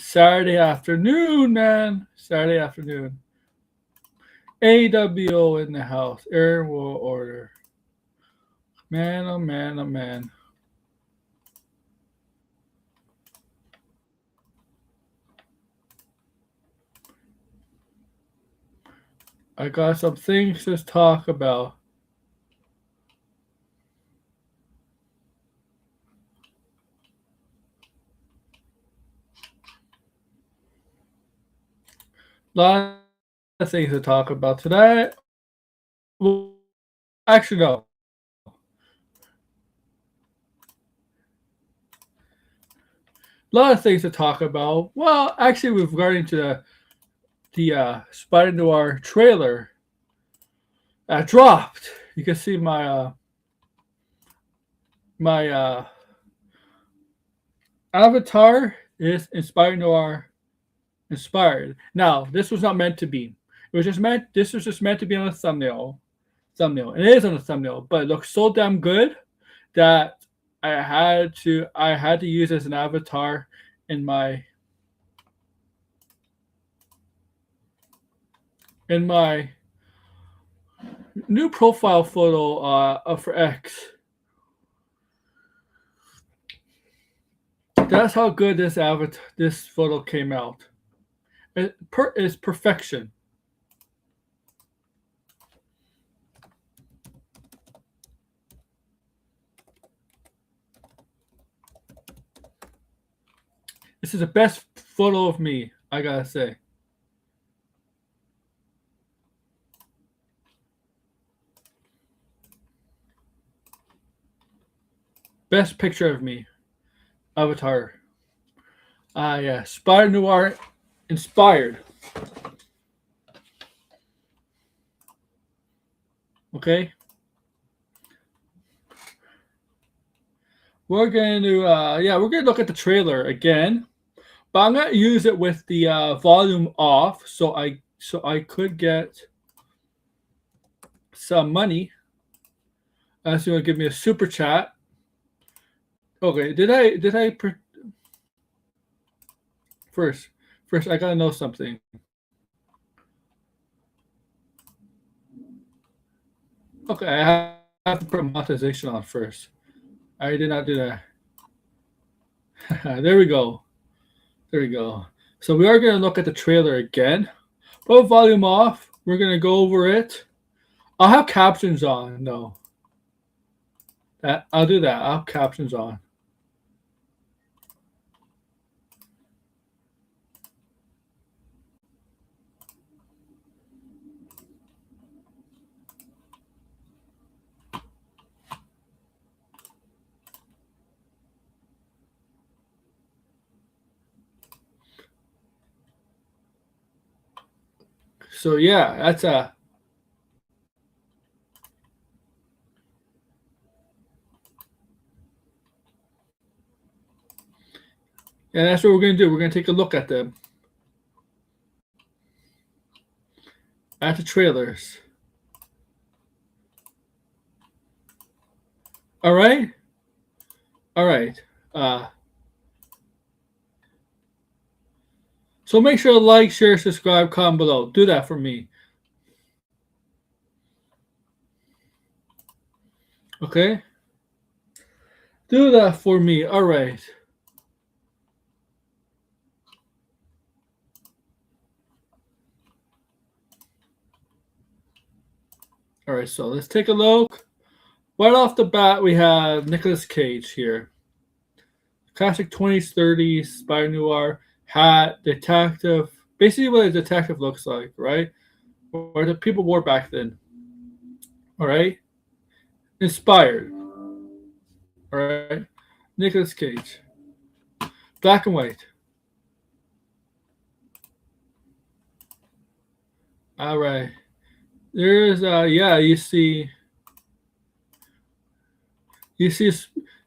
Saturday afternoon, man. Saturday afternoon. AWO in the house. Air War Order. Man, oh man, oh man. I got some things to talk about. A lot of things to talk about today. Well, actually, no. A lot of things to talk about. Well, actually, with regarding to the Spider-Noir trailer dropped. You can see my avatar is Spider-Noir inspired. Now, this was not meant to be. It was just meant. This was just meant to be on a thumbnail. Thumbnail. It is on the thumbnail, but it looks so damn good that I had to use as an avatar in my new profile photo for X. That's how good this photo came out. It's perfection. This is the best photo of me, I gotta say. Best picture of me, avatar. Yeah, Spider Noir inspired. Okay, we're gonna look at the trailer again, but I'm gonna use it with the volume off, so I could get some money. Unless you want to give me a super chat. Okay, first first I gotta know something. Okay, I have to put monetization on first. I did not do that. There we go. There we go. So we are gonna look at the trailer again. Put volume off. We're gonna go over it. I'll have captions on. No, that I'll do that. I'll have captions on. So yeah, that's and that's what we're gonna do. We're gonna take a look at the trailers. All right, all right. Uh, so make sure to like, share, subscribe, comment below. Do that for me. Okay, do that for me. All right. All right. So let's take a look. Right off the bat, we have Nicolas Cage here. Classic 20s, 30s, Spider Noir, hat, detective. Basically, what a detective looks like, right? Or the people wore back then. All right? Inspired. All right? Nicolas Cage. Black and white. All right. There's, yeah, you see,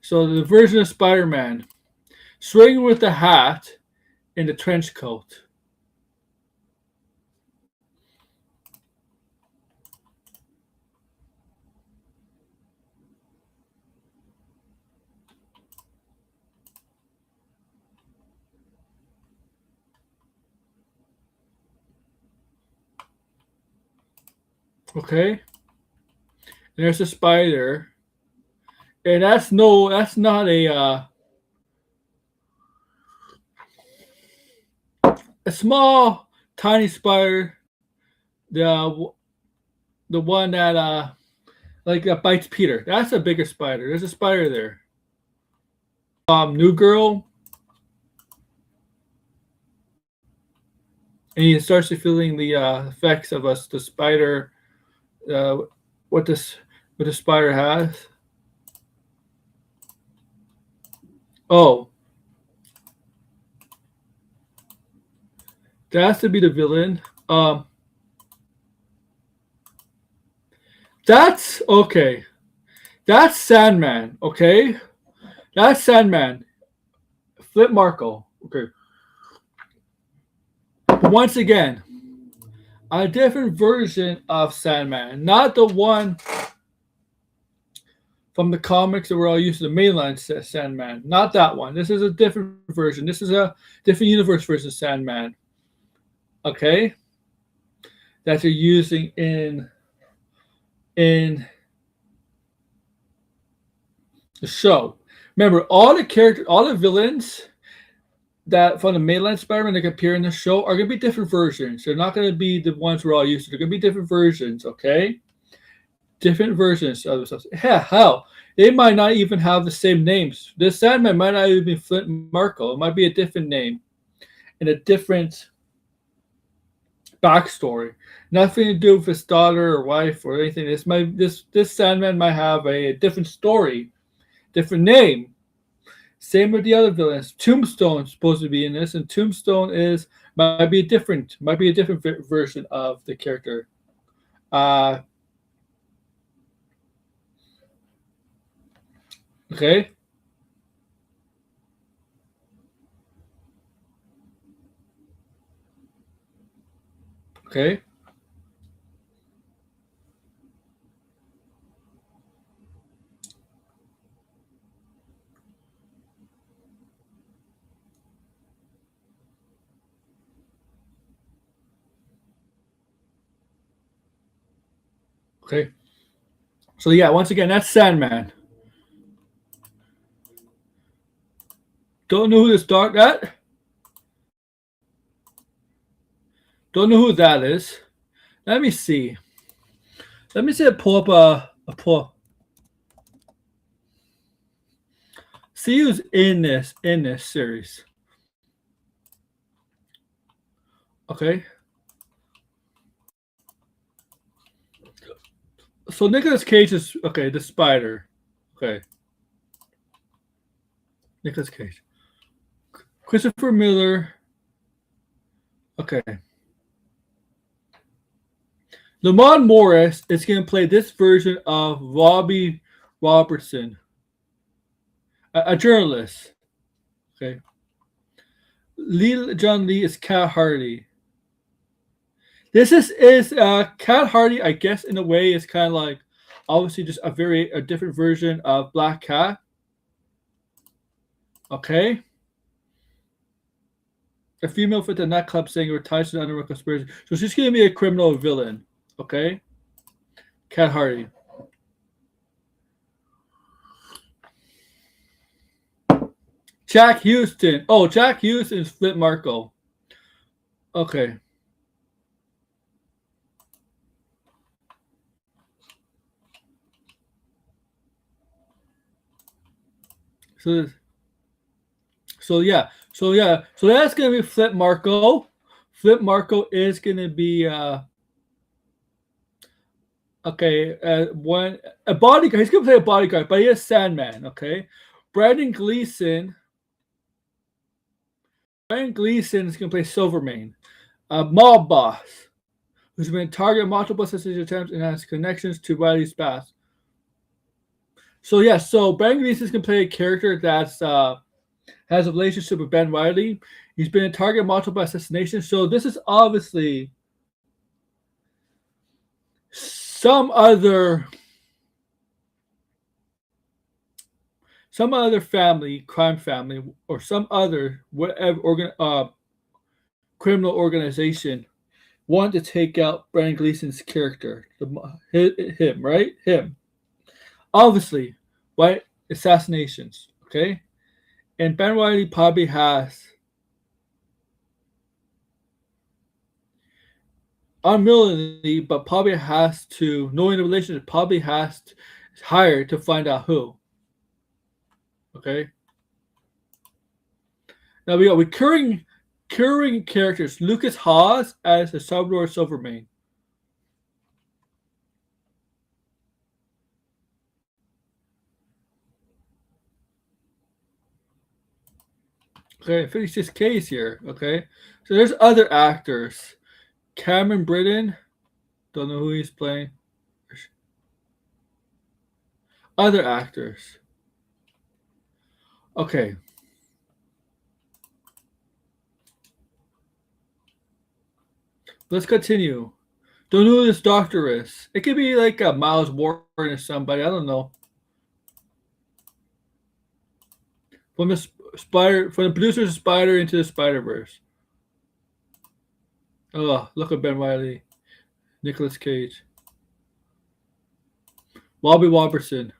so the version of Spider Man swinging with the hat and the trench coat. Okay, and there's a spider, and that's not a small tiny spider. The the one that like that bites Peter. That's a bigger spider. There's a spider there. New girl, and he starts to feeling the effects of us the spider. Uh, what this what the spider has. Oh, that has to be the villain. That's okay. That's Sandman. Okay, that's Sandman. Flip Marco. Okay. But once again, a different version of Sandman, not the one from the comics that we're all used to, the mainline Sandman. Not that one. This is a different version. This is a different universe version of Sandman. Okay, that you're using in the show. Remember, all the characters, all the villains that from the mainline Spider-Man that appear in the show are going to be different versions. They're not going to be the ones we're all used to. They're going to be different versions. Okay, different versions of stuff. Yeah, hell, they might not even have the same names. This Sandman might not even be Flint Marco. It might be a different name and a different backstory. Nothing to do with his daughter or wife or anything. This Sandman might have a different story, different name. Same with the other villains. Tombstone's supposed to be in this, and Tombstone might be a different version of the character. Uh, okay. Okay. Okay. So yeah, once again, that's Sandman. Don't know who this dark that. Don't know who that is. Let me see. Let me see it pull up a pull. See who's in this series. Okay. So Nicolas Cage is okay. The Spider. Okay. Nicolas Cage. Christopher Miller. Okay. Lamont Morris is going to play this version of Robbie Robertson, a journalist. Okay. John Lee is Cat Hardy. This is Cat Hardy. I guess in a way is kind of like obviously just a different version of Black Cat. Okay. A female with a nightclub singer ties to the underworld conspiracy. So she's going to be a criminal villain. Okay. Cat Hardy. Jack Houston. Oh, Jack Houston is Flip Marco. Okay. So yeah. So that's gonna be Flip Marco. Flip Marco is gonna be one a bodyguard. He's gonna play a bodyguard, but he is Sandman. Okay. Brandon Gleason. Brandon Gleason is gonna play Silvermane, a mob boss who's been targeted multiple assassination attempts and has connections to Riley's past. So yeah, so Brandon Gleason can play a character that's has a relationship with Ben Riley. He's been a target of multiple assassinations. So this is obviously some other crime family, or some other whatever criminal organization wanted to take out Brendan Gleeson's character, him, right? Him. Obviously, right? Assassinations, okay? And Ben Riley probably has unwillingly, but probably has to, knowing the relationship, probably has to hire to find out who. Okay? Now we got recurring characters. Lucas Haas as the Salvador Silvermane. Okay, 56K is here. Okay, so there's other actors. Cameron Britton, don't know who he's playing. Other actors. Okay. Let's continue. Don't know who this doctor is. It could be like a Miles Warren or somebody. I don't know. From the producers of Spider into the Spider-Verse. Oh, look at Ben Riley. Nicolas Cage. Bobby Robertson.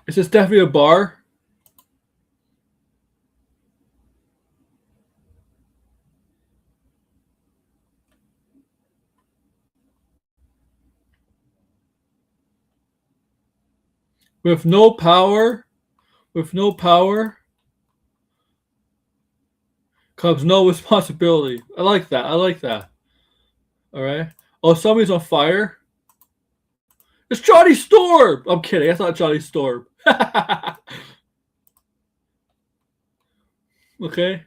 Is this definitely a bar? With no power comes no responsibility. I like that. All right. Oh, somebody's on fire. It's Johnny Storm. I'm kidding. That's not Johnny Storm. Okay.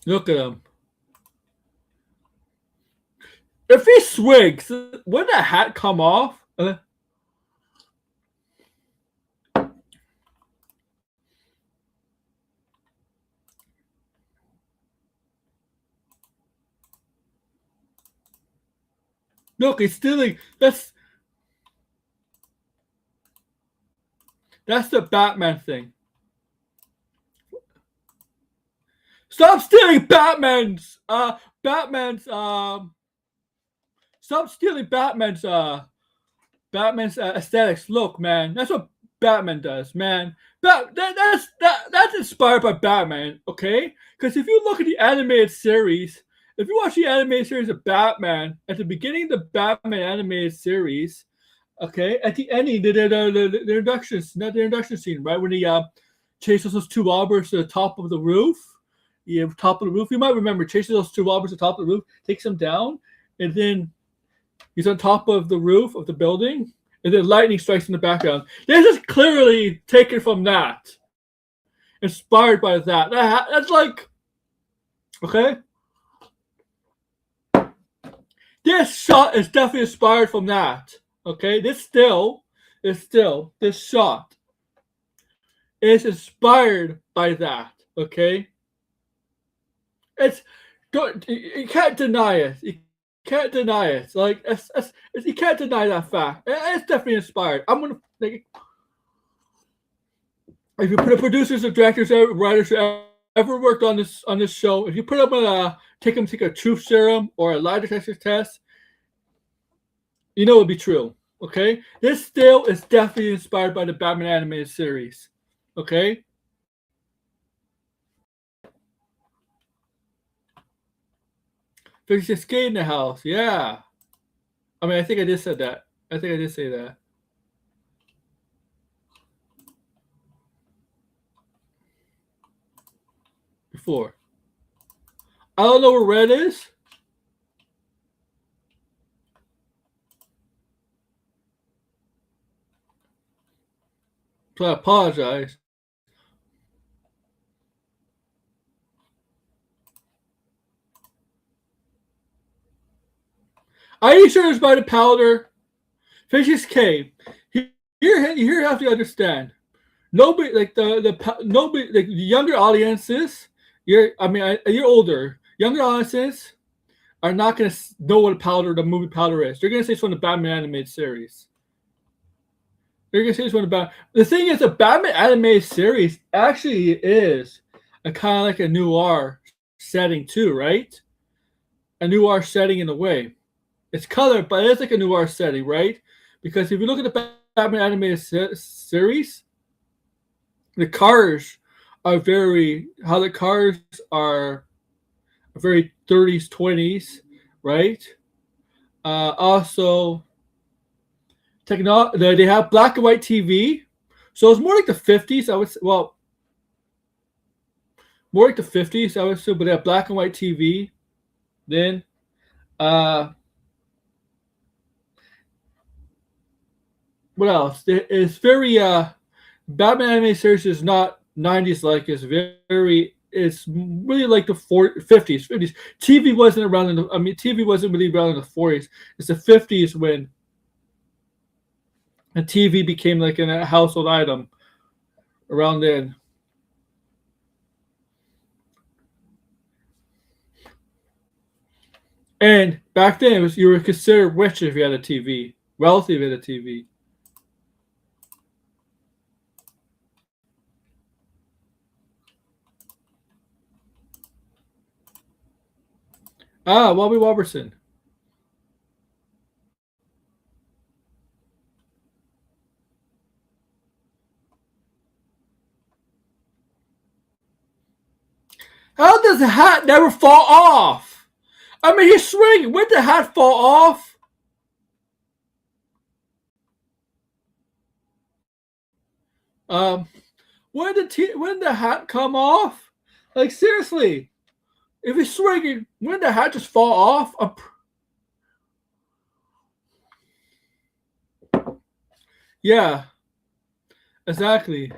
Look at him. If he swings, wouldn't that hat come off? Look, he's stealing. That's the Batman thing. Stop stealing Batman's stop stealing Batman's aesthetics. Look, man, that's what Batman does, man. That's inspired by Batman, okay? Because if you look at the animated series, if you watch the animated series of Batman, at the beginning of the Batman animated series, okay, at the ending, the introduction scene, right, when he chases those two robbers to the top of the roof. Top of the roof. You might remember chases those two robbers to the top of the roof, takes them down, and then he's on top of the roof of the building, and then lightning strikes in the background. This is clearly taken from that, inspired by that. That's like, okay. This shot is definitely inspired from that. Okay, this shot is inspired by that. Okay. You can't deny it. You can't deny it. Like you can't deny that fact. It's definitely inspired. I'm gonna like, if you put the producers or directors or writers who ever worked on this show, if you put them on take a truth serum or a lie detector test, you know it'd be true. Okay, this still is definitely inspired by the Batman animated series. Okay. 56K in the house, yeah. I mean, I think I just said that. I think I did say that. Before. I don't know where red is. So I apologize. Are you sure it's by the powder? 56K. Here you have to understand. Nobody like nobody like the younger audiences. You're older. Younger audiences are not going to know what the movie powder is. They're going to say it's from the Batman animated series. You're gonna say this one about the thing is the Batman animated series actually is a kind of like a noir setting too, right? A noir setting in a way. It's color, but it's like a noir setting, right? Because if you look at the Batman animated series, the cars are how the cars are very 30s, 20s, right? Also, they have black and white TV, so it's more like the 50s. I would say, well, more like the 50s. I would assume, but they have black and white TV. Then, uh, what else? It's very Batman animated series is not 90s like. It's very. It's really like the 50s. 50s. TV wasn't around in the. I mean, TV wasn't really around in the 40s. It's the 50s when the TV became like a household item around then. And back then, you were considered rich if you had a TV, wealthy if you had a TV. Ah, Bobby Robertson. How does the hat never fall off? I mean, he's swinging. When did the hat fall off? Um, when did the hat come off? Like seriously, if he's swinging, when did the hat just fall off? Yeah, exactly.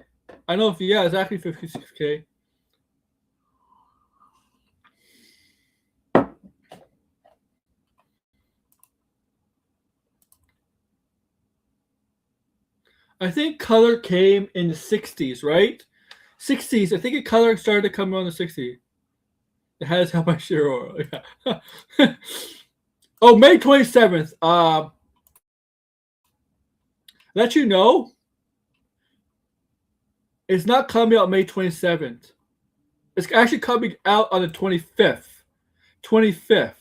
I know if yeah, exactly 56K. I think color came in the 60s, right? 60s. I think a color started to come around the 60s. It has how much zero. Yeah. Oh, May 27th. Let you know, it's not coming out May 27th. It's actually coming out on the 25th. 25th.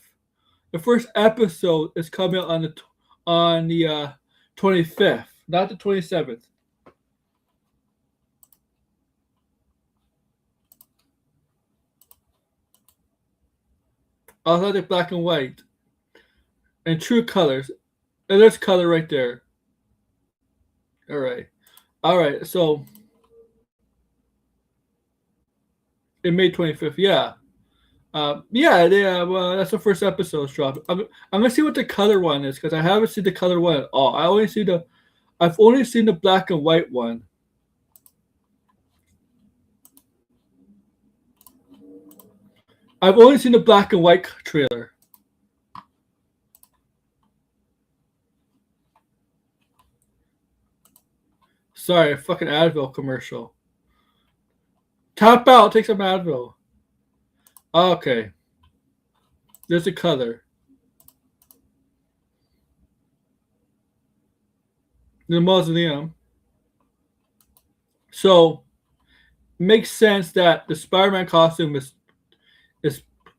The first episode is coming out on the 25th, not the 27th. Authentic black and white and true colors. And there's color right there. All right. All right. So in May 25th, yeah. Yeah, well, that's the first episode's drop. I'm gonna see what the color one is because I haven't seen the color one at all. I've only seen the black and white one. I've only seen the black and white trailer. Sorry, a fucking Advil commercial. Tap out, take some Advil. Okay, there's a color. The mausoleum. So makes sense that the Spider-Man costume is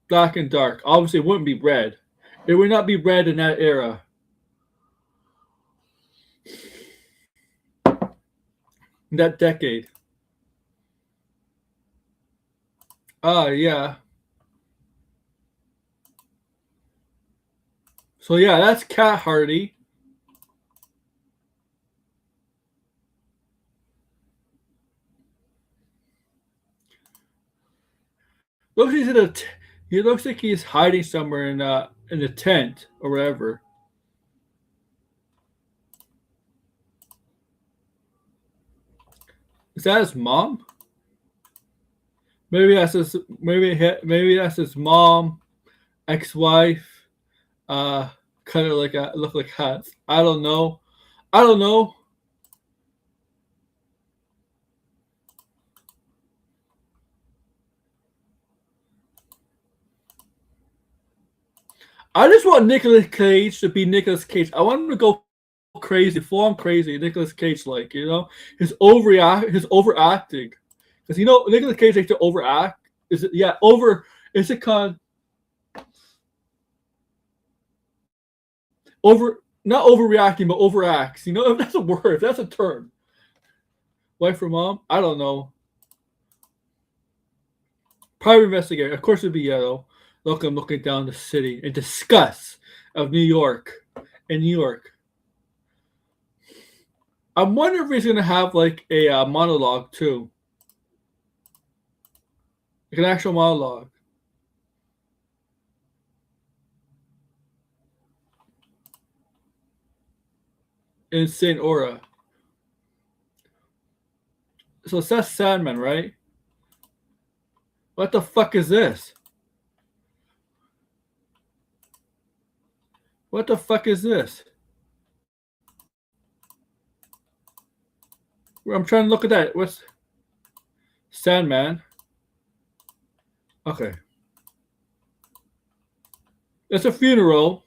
black and dark. Obviously, it wouldn't be red. It would not be red in that era, in that decade. Ah, yeah. So yeah, that's Cat Hardy. Looks he's in a. He looks like he's hiding somewhere in a tent or whatever. Is that his mom? Maybe that's his mom, ex-wife. Uh, kind of like look like hats. I don't know. I don't know. I just want Nicolas Cage to be Nicolas Cage. I want him to go crazy, full on crazy. Nicolas Cage, like his overacting, because Nicolas Cage likes to overact. Is it over? Is it called over? Not overreacting, but overacts. If that's a word, if that's a term. Wife or mom? I don't know. Private investigator. Of course, it'd be yellow. Look, I'm looking down the city in disgust of New York. In New York. I'm wondering if he's going to have like a monologue too. Like an actual monologue. Insane aura. So it's that Sandman, right? What the fuck is this? What the fuck is this? I'm trying to look at that. What's Sandman? Okay. It's a funeral.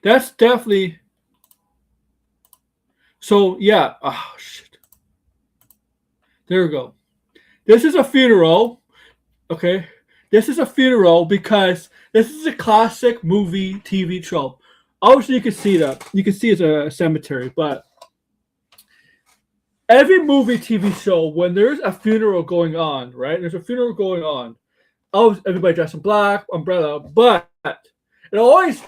That's definitely. So yeah. Oh shit. There we go. This is a funeral. Okay. This is a funeral because this is a classic movie TV trope. Obviously, you can see that. You can see it's a cemetery, but every movie TV show, when there's a funeral going on, right? There's a funeral going on. Oh, everybody dressed in black, umbrella, but it always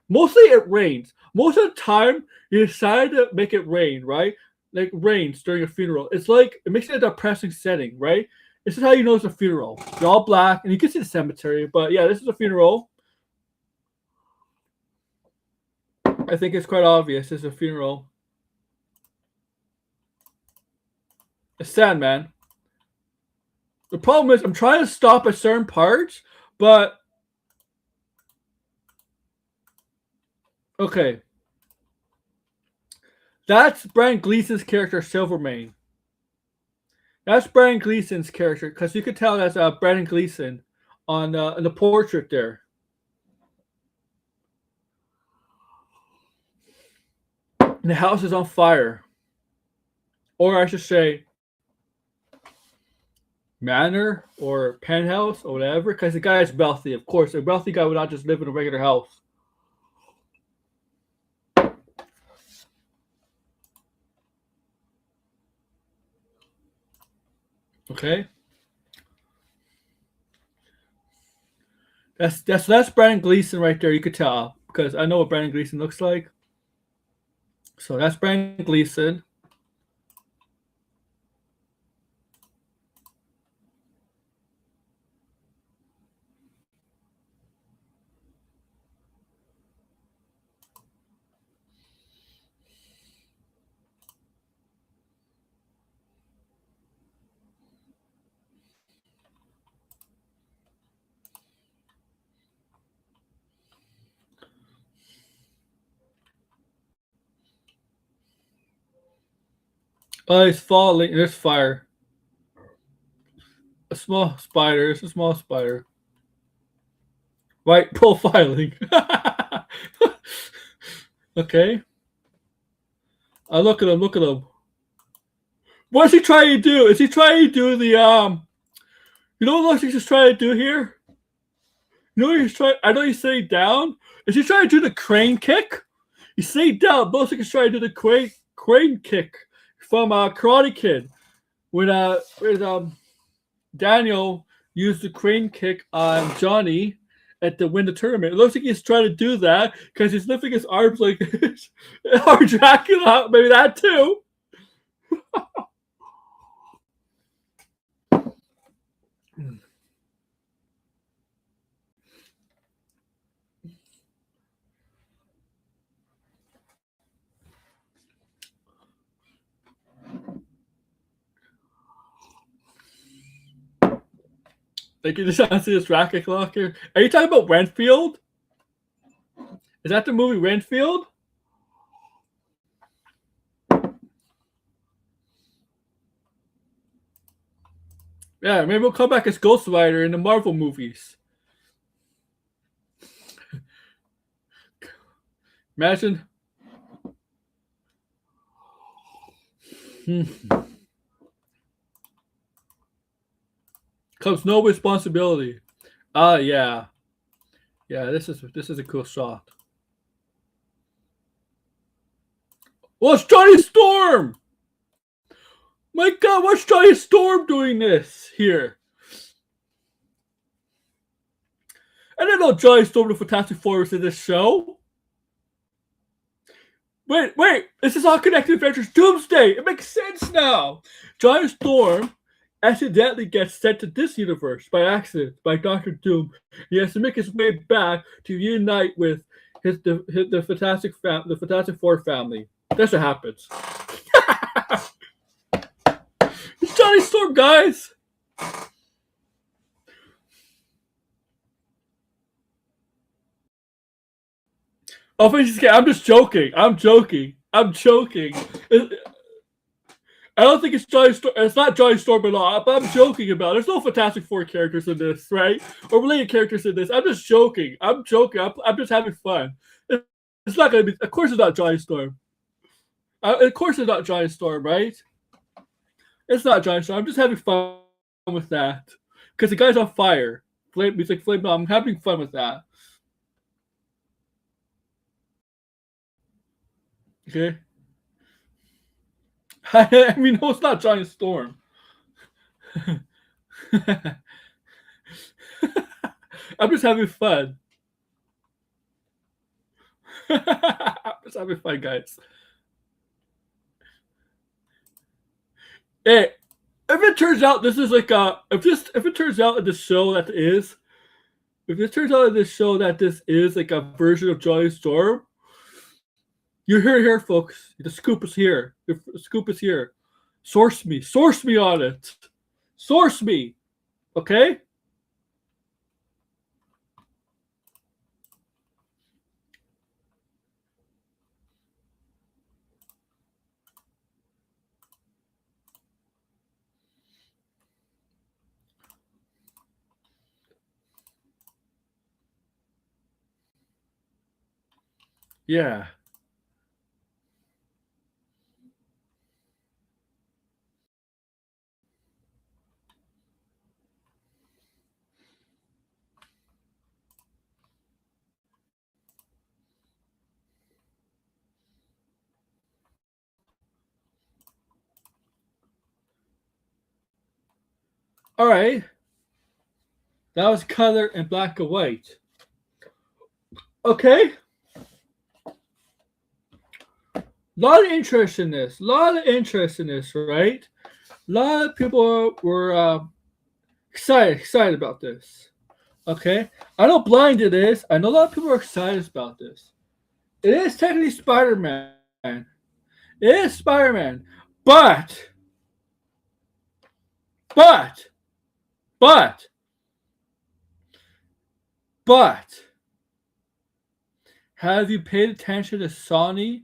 mostly it rains. Most of the time, you decide to make it rain, right? Like rains during a funeral. It's like it makes it a depressing setting, right? This is how you know it's a funeral. They're all black, and you can see the cemetery. But yeah, this is a funeral. I think it's quite obvious. It's a funeral. It's sad, man. The problem is I'm trying to stop at certain parts, but okay. That's Brian Gleason's character, Silvermane. That's Brian Gleason's character because you could tell that's Brandon Gleason on the portrait there. And the house is on fire, or I should say, manor or penthouse or whatever. Because the guy is wealthy, of course. A wealthy guy would not just live in a regular house. Okay. That's Brandon Gleason right there. You could tell because I know what Brandon Gleason looks like. So that's Brandon Gleason. Oh, he's falling. There's fire. A small spider. It's a small spider. Right, profiling. Okay. Look at him. Look at him. What's he trying to do? Is he trying to do the You know what he's just trying to do here? You know what he's trying? I know he's sitting down. Is he trying to do the crane kick? He's sitting down. Looks like he's trying to do the crane kick from Karate Kid when Daniel used the crane kick on Johnny at the win the tournament. It looks like he's trying to do that because he's lifting his arms like this. Or Dracula, maybe that too. Like you just want to see this racket clock here. Are you talking about Renfield? Is that the movie Renfield? Yeah, maybe we'll come back as Ghost Rider in the Marvel movies. Imagine. Comes no responsibility. Yeah. Yeah, this is a cool shot. Well, it's Johnny Storm! My God, what's Johnny Storm doing this here? I didn't know Johnny Storm and the Fantastic Four was in this show. Wait, this is all connected Adventures Doomsday. It makes sense now. Johnny Storm accidentally gets sent to this universe by accident by Doctor Doom. He has to make his way back to unite with the Fantastic Four family. That's what happens. It's Johnny Storm, guys. Oh, I'm just joking. I'm joking. I don't think it's Johnny Storm. It's not Johnny Storm at all. But I'm joking about it. There's no Fantastic Four characters in this, right? Or related characters in this. I'm just joking. I'm just having fun. It's not gonna be. Of course, it's not Johnny Storm. Of course, it's not Johnny Storm, right? It's not Johnny Storm. I'm just having fun with that because the guy's on fire. He's like flame. I'm having fun with that. Okay. I mean, no, it's not Johnny Storm. I'm just having fun. I'm just having fun, guys. Hey, if it turns out this is like if it turns out in the show that is, if it turns out in this show that this is like a version of Johnny Storm, you're here, folks. The scoop is here. The scoop is here. Source me on it. Source me, okay? Yeah. All right. That was color and black and white. Okay. A lot of interest in this. Right? A lot of people were excited about this. Okay. I know Blinded is. I know a lot of people are excited about this. It is technically Spider-Man. It is Spider-Man. But have you paid attention to Sony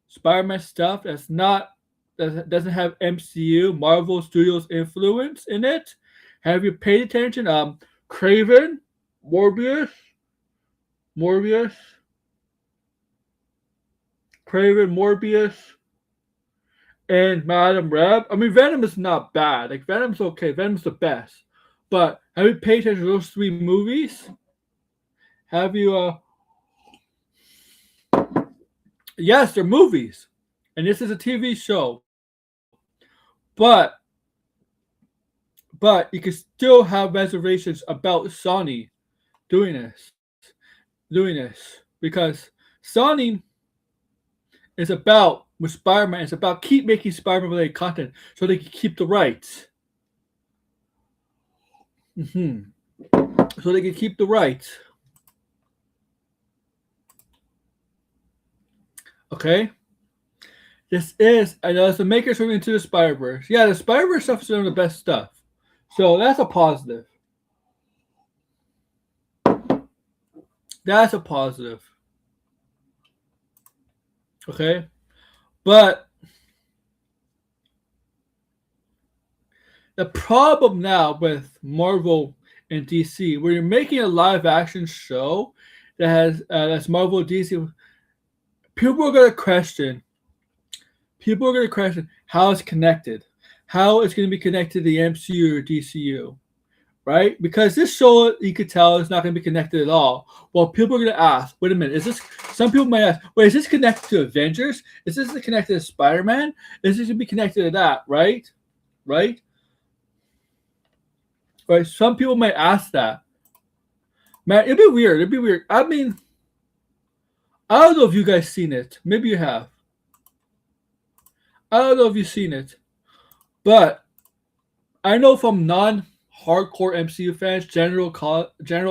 Spider-Man stuff that doesn't have MCU Marvel Studios influence in it? Have you paid attention? Craven, Morbius, Craven, Morbius, and Madam Web. I mean, Venom is not bad. Like Venom's okay. Venom's the best. But have you paid attention to those three movies? Have you? Yes, they're movies, and this is a TV show. But you can still have reservations about Sony doing this because Sony is about with Spider-Man. It's about keep making Spider-Man related content so they can keep the rights. So they can keep the rights. Okay. This is, I know it's the makers from Into the Spider-Verse. Yeah, the Spider-Verse stuff is some of the best stuff. So that's a positive. That's a positive. Okay. But the problem now with Marvel and DC, where you're making a live action show that has that's Marvel DC, people are going to question. People are going to question how it's connected, how it's going to be connected to the MCU or DCU, right? Because this show, you could tell, is not going to be connected at all. Well, people are going to ask, wait a minute, is this? Some people might ask, wait, is this connected to Avengers? Is this connected to Spider-Man? Is this going to be connected to that? Right? Right? Right? Some people might ask that. Man, it'd be weird. It'd be weird. I mean, I don't know if you guys seen it. Maybe you have. I don't know if you've seen it, but I know from non-hardcore MCU fans, general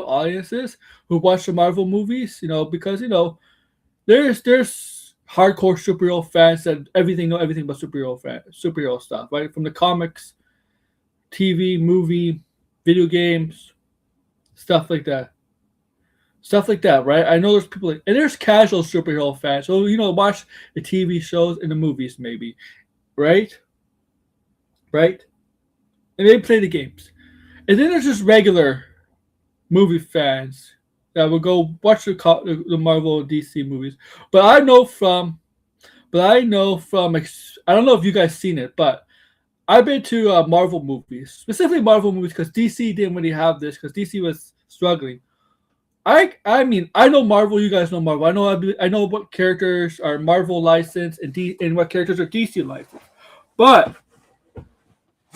audiences who watch the Marvel movies, because there's hardcore superhero fans that know everything but superhero stuff, right? From the comics, TV, movie, video games, stuff like that. Stuff like that, right? I know there's people and there's casual superhero fans. So, watch the TV shows and the movies maybe. Right? Right? And they play the games. And then there's just regular movie fans that will go watch the Marvel and DC movies. But I know from I don't know if you guys seen it, but I've been to Marvel movies, specifically Marvel movies, because DC didn't really have this, because DC was struggling. I mean, I know Marvel. You guys know Marvel. I know what characters are Marvel licensed and what characters are DC licensed. But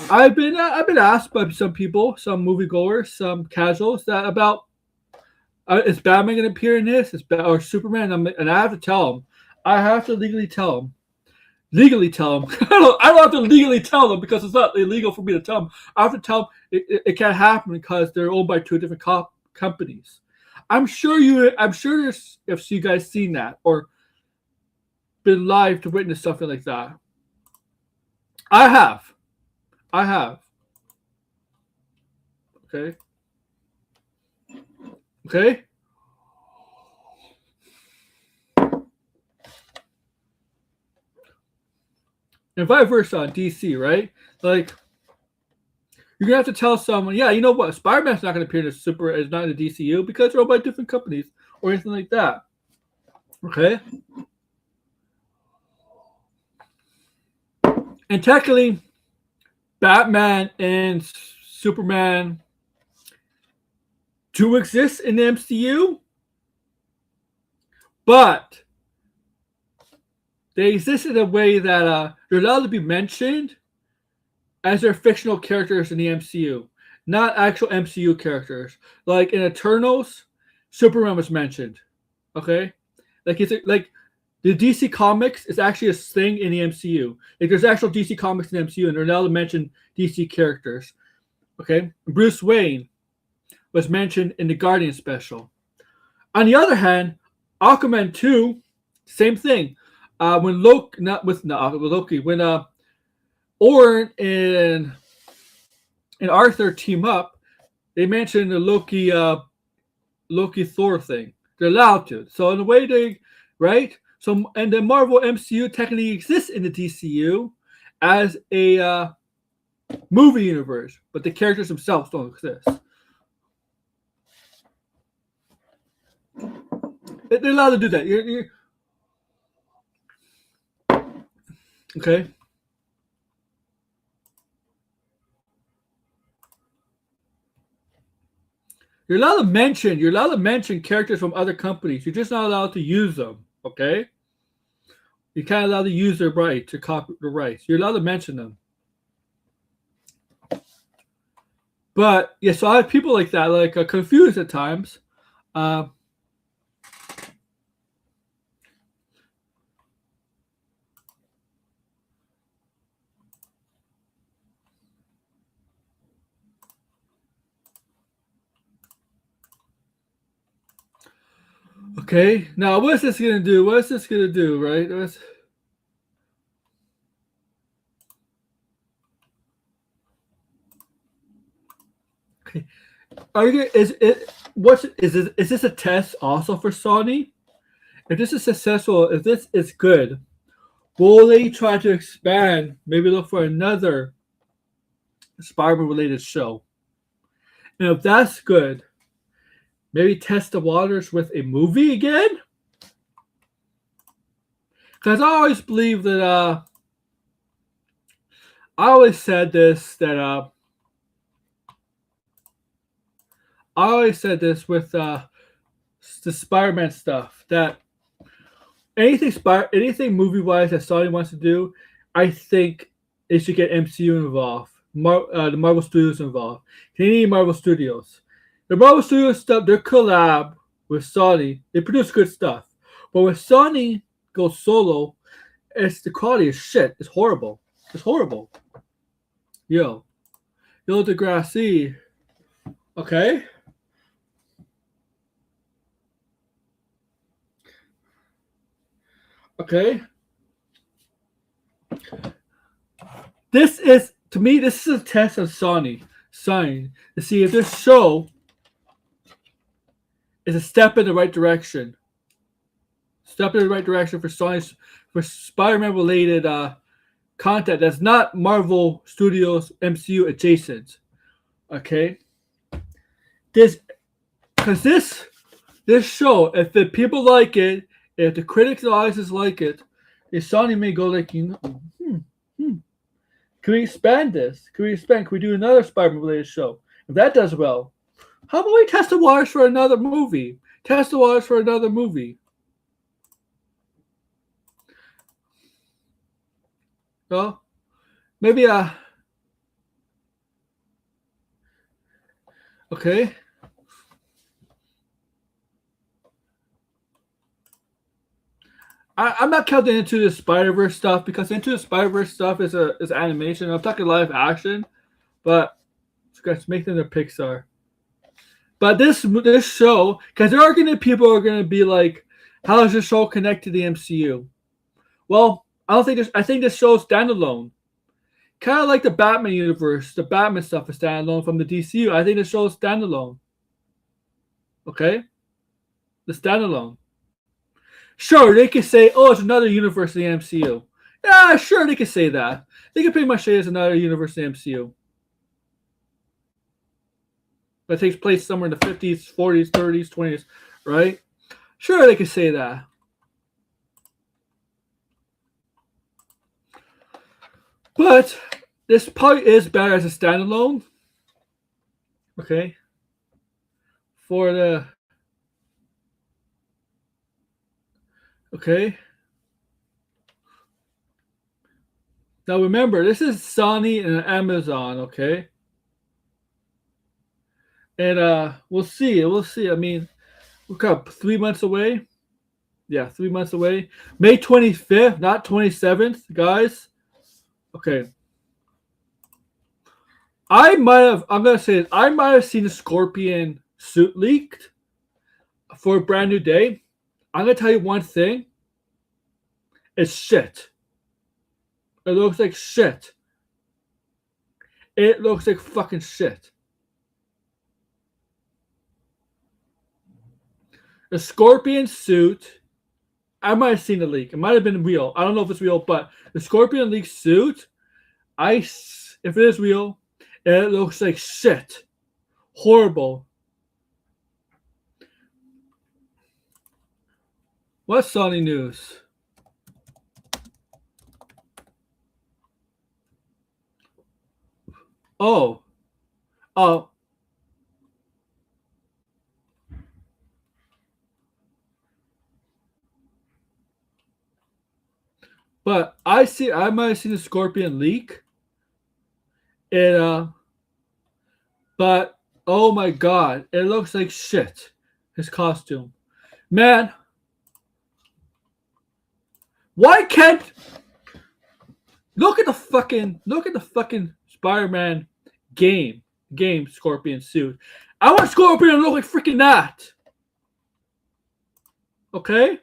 I've been asked by some people, some moviegoers, some casuals, that about is Batman going to appear in this? Or Superman? And I have to tell them. I have to legally tell them. I don't have to legally tell them because it's not illegal for me to tell them. I have to tell them it can't happen because they're owned by two different companies. I'm sure if you guys seen that or been live to witness something like that. I have. Okay. And vice versa on DC, right? Like, you're gonna have to tell someone, yeah, you know what? Spider-Man's not gonna appear is not in the DCU because they're owned by different companies or anything like that. Okay. And technically, Batman and Superman do exist in the MCU, but they exist in a way that they're allowed to be mentioned as their fictional characters in the MCU, not actual MCU characters. Like in Eternals, Superman was mentioned. Okay, like the DC Comics is actually a thing in the MCU. Like there's actual DC Comics in the MCU, and they're allowed to mention DC characters. Okay, Bruce Wayne was mentioned in the Guardian special. On the other hand, Aquaman 2, same thing. When Loki, when Orin and Arthur team up, they mention the Loki Thor thing. They're allowed to. So in a way right? So and the Marvel MCU technically exists in the DCU as a movie universe, but the characters themselves don't exist. They're allowed to do that. You're okay. You're allowed to mention characters from other companies. You're just not allowed to use them. Okay. You're kind of allowed to use their right to copy the rights. You're allowed to mention them. But yeah, so I have people like that, like confused at times. Okay, now what's this gonna do? Right? Okay, is this a test also for Sony? If this is successful, if this is good, will they try to expand? Maybe look for another Spider-Man related show. And if that's good, maybe test the waters with a movie again? Because I always believe that I always said this that I always said this with the Spider-Man stuff that anything movie wise that Sony wants to do, I think it should get MCU involved, the Marvel Studios involved, Canadian Marvel Studios. The Marvel Studios stuff, their collab with Sony, they produce good stuff, but when Sony goes solo, the quality is shit. It's horrible. It's horrible. Yo, yo, Degrassi. Okay. Okay. This is to me. This is a test of Sony to see if this show is a step in the right direction. Step in the right direction for Sony's for Spider-Man related content that's not Marvel Studios MCU adjacent. Okay. This because this show, if the people like it, if the critics and audiences like it, if Sony may go like, can we expand this? Can we do another Spider-Man related show? If that does well, how about we test the waters for another movie? Test the waters for another movie. Well, maybe okay. I'm not counting Into the Spider-Verse stuff because Into the Spider-Verse stuff is animation. I'm talking live action, but let's make them the Pixar. But this show, because there are gonna people who are gonna be like, how does this show connect to the MCU? Well, I don't think this. I think this show is standalone. Kind of like the Batman universe, the Batman stuff is standalone from the DCU. I think this show is standalone. Okay, the standalone. Sure, they could say, "Oh, it's another universe in the MCU." Yeah, sure, they could say that. They could pretty much say it's another universe in the MCU. That takes place somewhere in the 50s, 40s, 30s, 20s, right? Sure, they could say that. But this probably is better as a standalone. Okay. For the. Okay. Now remember, this is Sony and Amazon, okay? And we'll see. We'll see. I mean, we're got 3 months away. Yeah, 3 months away. May 25th, not 27th, guys. Okay. I'm gonna say it, I might have seen the Scorpion suit leaked for a brand new day. I'm gonna tell you one thing. It's shit. It looks like shit. It looks like fucking shit. The Scorpion suit, I might have seen the leak. It might have been real. I don't know if it's real, but the Scorpion leak suit, if it is real, it looks like shit. Horrible. What's Sony news? Oh. Oh. But I might have seen the Scorpion leak. It but oh my god, it looks like shit. His costume. Man, why can't look at the fucking Spider-Man game Scorpion suit. I want Scorpion to look like freaking that. Okay?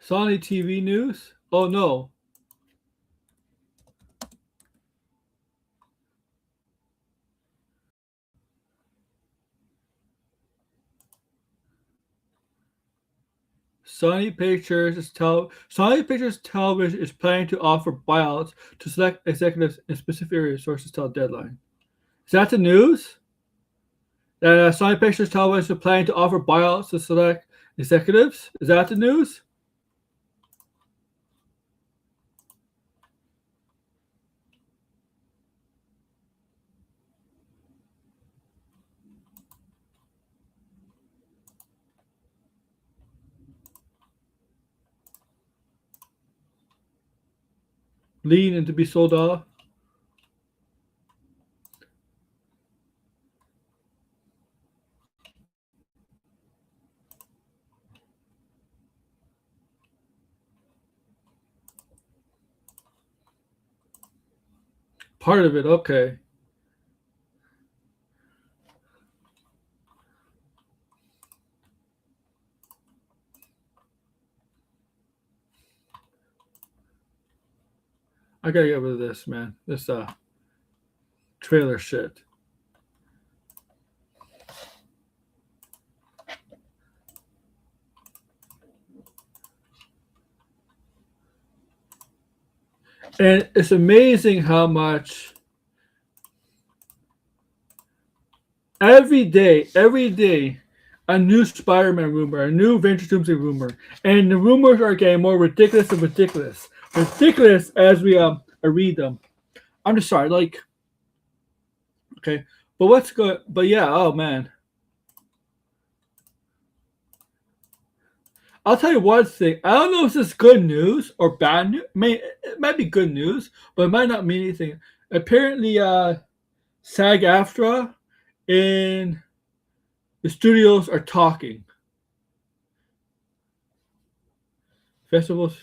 Sony TV news? Oh no. Sony Pictures Television is planning to offer buyouts to select executives in specific areas. Sources tell Deadline. Is that the news? That Sony Pictures Television is planning to offer buyouts to select executives. Is that the news? Lean and to be sold off. Part of it, okay. I gotta get rid of this, man. This trailer shit. And it's amazing how much every day, a new Spider-Man rumor, a new Venture Doomsday rumor, and the rumors are getting more ridiculous and ridiculous. Ridiculous as we read them. I'm just sorry, like, okay, but what's good? But yeah, oh man, I'll tell you one thing. I don't know if this is good news or bad news. It might be good news, but it might not mean anything. Apparently, SAG-AFTRA and the studios are talking. Festivals.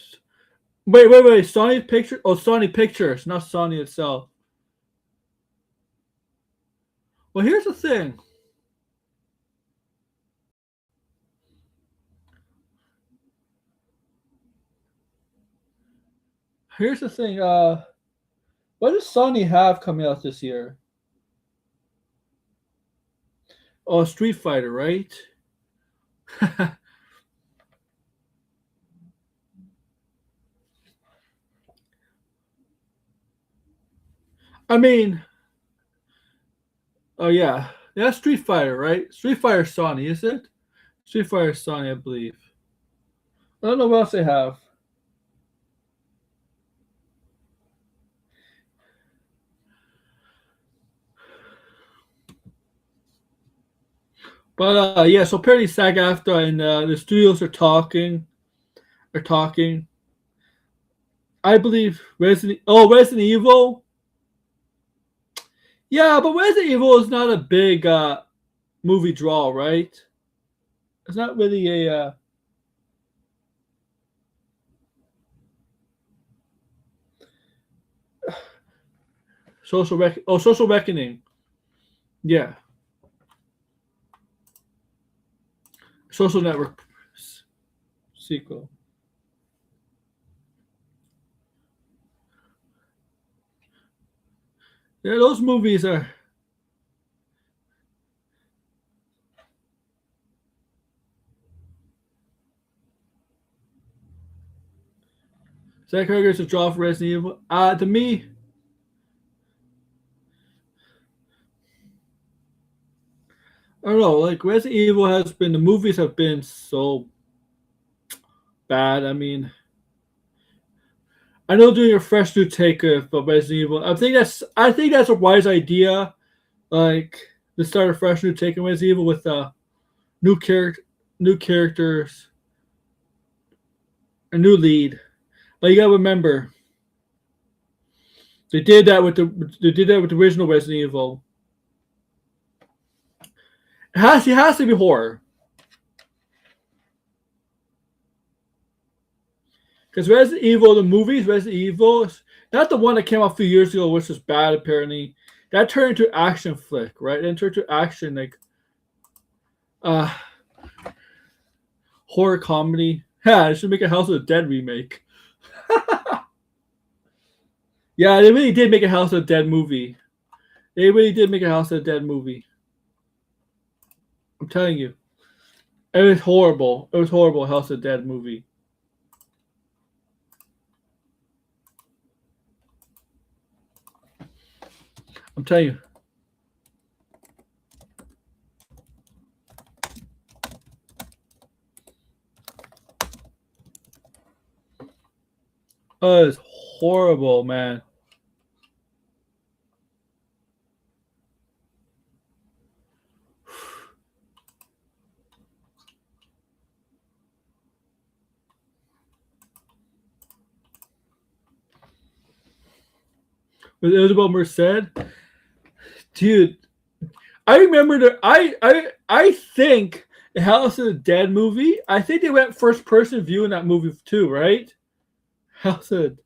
Wait. Sony Pictures? Oh, Sony Pictures, not Sony itself. Well, here's the thing. Here's the thing. What does Sony have coming out this year? Oh, Street Fighter, right? I mean, oh yeah, Street Fighter, right? Street Fighter Sony, is it? Street Fighter Sony, I believe. I don't know what else they have. But yeah, so apparently SAG-AFTRA and the studios are talking. Are talking. I believe Resident Evil. Yeah, but Resident Evil is not a big movie draw, right? It's not really a. Social Reckoning. Yeah. Social Network sequel. Yeah, those movies are. Zack Snyder's a draw for Resident Evil. To me, I don't know. Like Resident Evil has been, the movies have been so bad. I mean, I know doing a fresh new take of Resident Evil. I think that's a wise idea. Like to start a fresh new take on Resident Evil with new characters, a new lead. But you gotta remember, they did that with the original Resident Evil. It has to be horror. Because Resident Evil, the movies, Resident Evil, not the one that came out a few years ago, which was bad apparently. That turned into action flick, right? It turned to action like horror comedy. Yeah, they should make a House of the Dead remake. Yeah, they really did make a House of the Dead movie. They really did make a House of the Dead movie. I'm telling you. It was horrible. It was horrible. House of the Dead movie. I'm telling you. Oh, it was horrible, man. It was about Merced. Dude, I remember I think the House of the Dead movie, I think they went first person view in that movie too, right? House of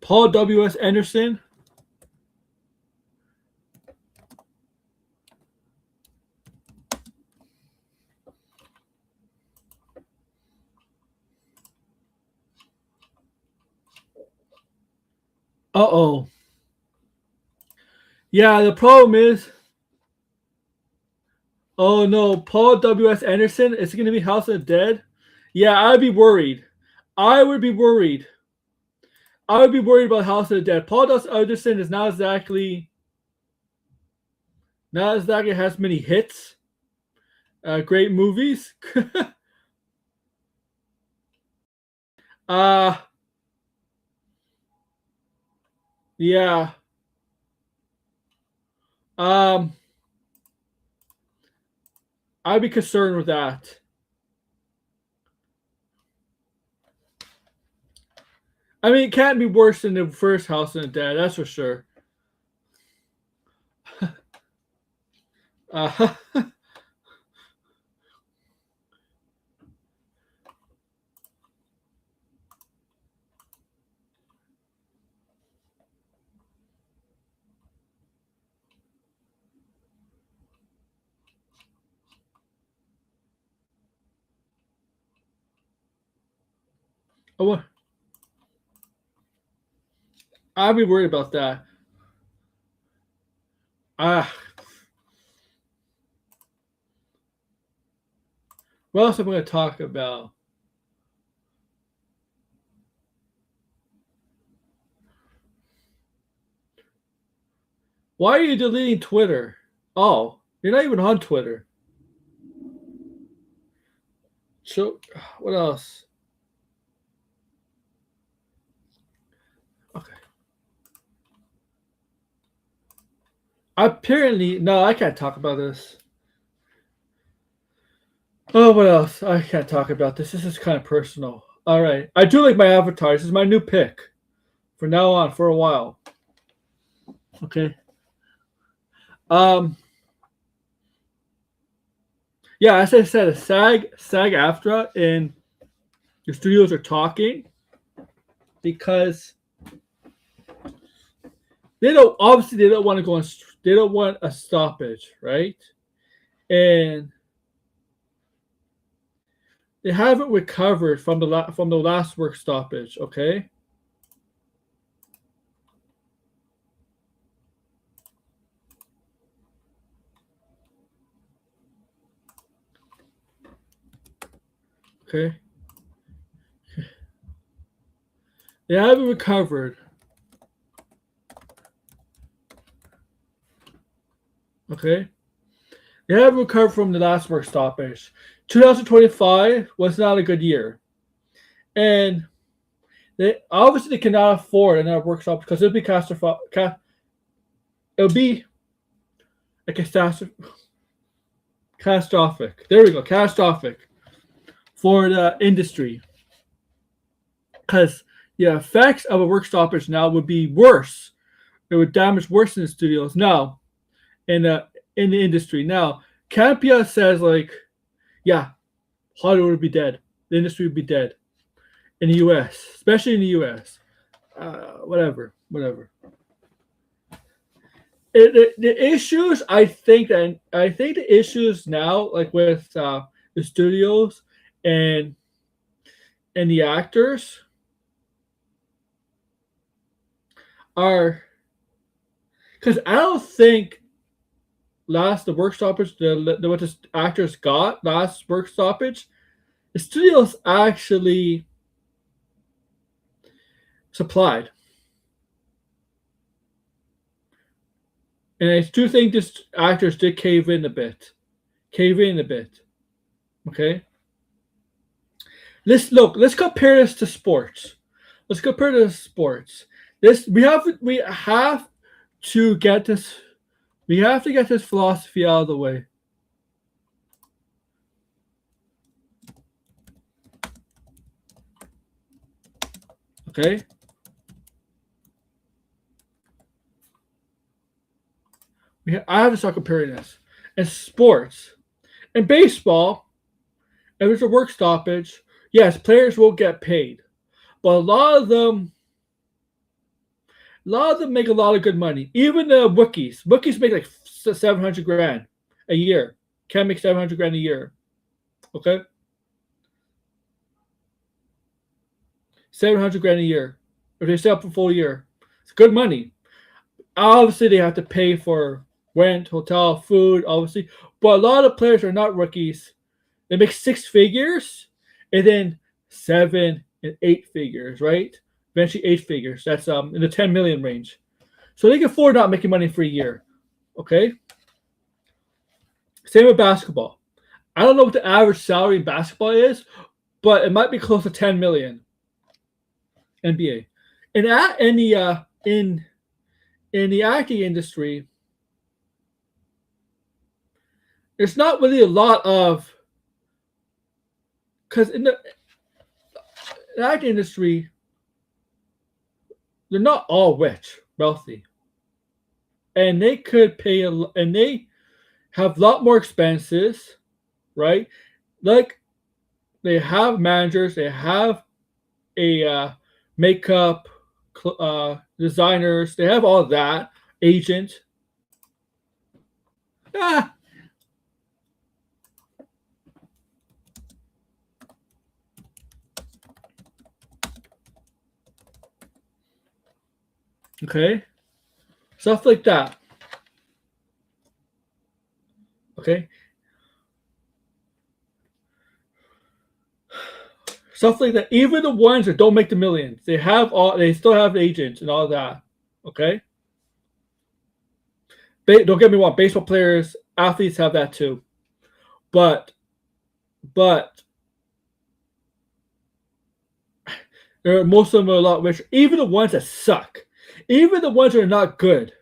Paul W.S. Anderson. Uh-oh. Yeah, the problem is, oh no, Paul W.S. Anderson is going to be House of the Dead. Yeah, I'd be worried. I would be worried. I would be worried about House of the Dead. Paul W.S. Anderson is not exactly has many hits. Great movies. uh yeah. Um I'd be concerned with that. I mean, it can't be worse than the first House of the Dead, that's for sure. Uh, I I'd be worried about that. Ah, what else am I going to talk about? Why are you deleting Twitter? Oh, you're not even on Twitter. So, what else? Okay. Apparently, no, I can't talk about this. Oh, what else? I can't talk about this. This is kind of personal. All right. I do like my avatar. This is my new pick for now on for a while. Okay. Um. Yeah, as I said, SAG-AFTRA and the studios are talking because they don't want to go on. They don't want a stoppage, right? And they haven't recovered from the last work stoppage. Okay. Okay. They haven't recovered. Okay. They haven't recovered from the last work stoppage. 2025 was not a good year, and they cannot afford another work stoppage because it'll be it'll be a catastrophic. There we go, catastrophic for the industry because the effects of a work stoppage now would be worse. It would damage worse in the studios now in the industry now. Campia says like, yeah, Hollywood would be dead. the industry would be dead in the U.S., especially in the U.S. Whatever. The issues, I think the issues now, like with the studios and the actors, are because I don't think the work stoppage, what the actors got last work stoppage, the studios actually supplied, and I do think this actors did cave in a bit. Okay, let's compare this to sports. Let's compare this to sports. We have to get this we have to get this philosophy out of the way. Okay? I have to start comparing this. In sports, in baseball, if it's a work stoppage, yes, players will get paid. But a lot of them make a lot of good money. Even the rookies make like 700 grand a year. Can make 700 grand a year. Okay, 700 grand a year. If they stay up for a full year, it's good money. Obviously, they have to pay for rent, hotel, food, obviously. But a lot of players are not rookies. They make six figures, and then 7 and 8 figures, right? Eventually 8 figures. That's in the 10 million range. So they can afford not making money for a year. Okay. Same with basketball. I don't know what the average salary in basketball is, but it might be close to 10 million. NBA. And in the acting industry, there's not really a lot of because in the acting industry, they're not all wealthy, and they could pay and they have a lot more expenses, right? Like they have managers, they have a makeup designers, they have all that agent. Ah, okay, stuff like that. Okay, stuff like that. Even the ones that don't make the millions, they still have agents and all that. Okay, don't get me wrong, baseball players, athletes have that too, but but most of them are a lot richer. Even the ones that suck, even the ones that are not good,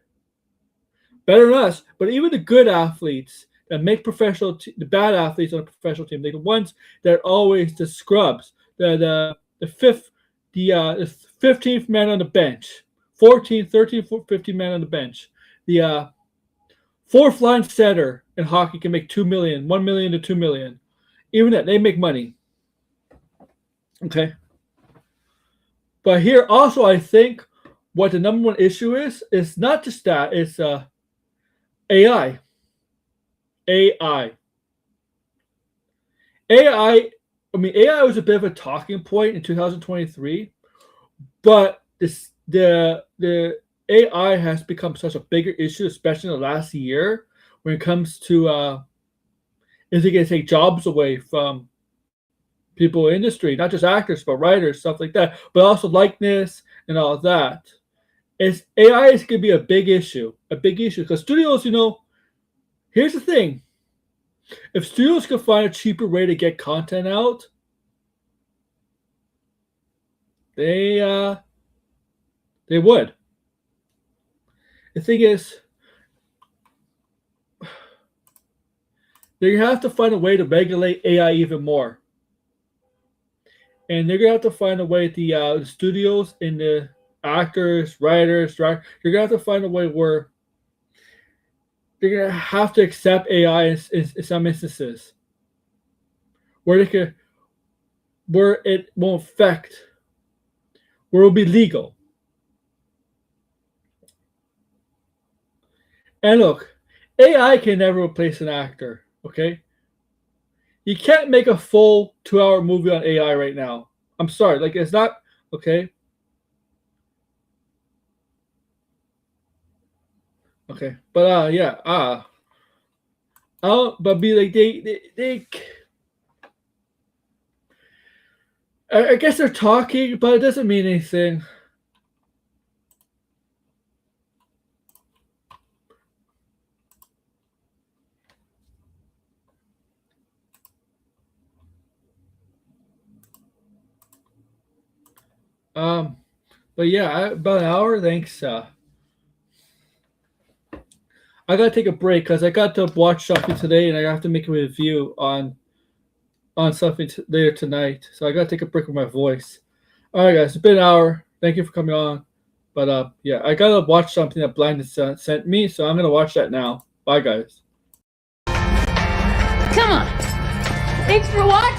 better than us. But even the good athletes that make the bad athletes on a professional team, the ones that are always the scrubs, the fifth, the 15th man on the bench, 14th, 13th, 15th man on the bench, the fourth line setter in hockey can make 2 million, 1 million to 2 million. Even that they make money. Okay. But here also, I think what the number one issue is not just that, it's AI. AI. AI. I mean, AI was a bit of a talking point in 2023, but the AI has become such a bigger issue, especially in the last year, when it comes to is it going to take jobs away from people in industry, not just actors, but writers, stuff like that, but also likeness and all of that. AI is going to be a big issue because studios, here's the thing: if studios can find a cheaper way to get content out, they would. The thing is, they have to find a way to regulate AI even more, and they're gonna have to find a way. The studios and the actors, writers, you're gonna have to find a way where they're gonna have to accept AI in some instances, where they could. where it won't affect, where it'll be legal. And look, AI can never replace an actor, okay? You can't make a full 2-hour movie on AI right now. I'm sorry, like it's not okay. Okay, but yeah, but be like they I guess they're talking, but it doesn't mean anything. Um, but yeah, about an hour. Thanks. I gotta take a break because I got to watch something today, and I have to make a review on something later tonight. So I gotta take a break with my voice. All right, guys, it's been an hour. Thank you for coming on. But yeah, I gotta watch something that Blind sent me, so I'm gonna watch that now. Bye, guys. Come on. Thanks for watching.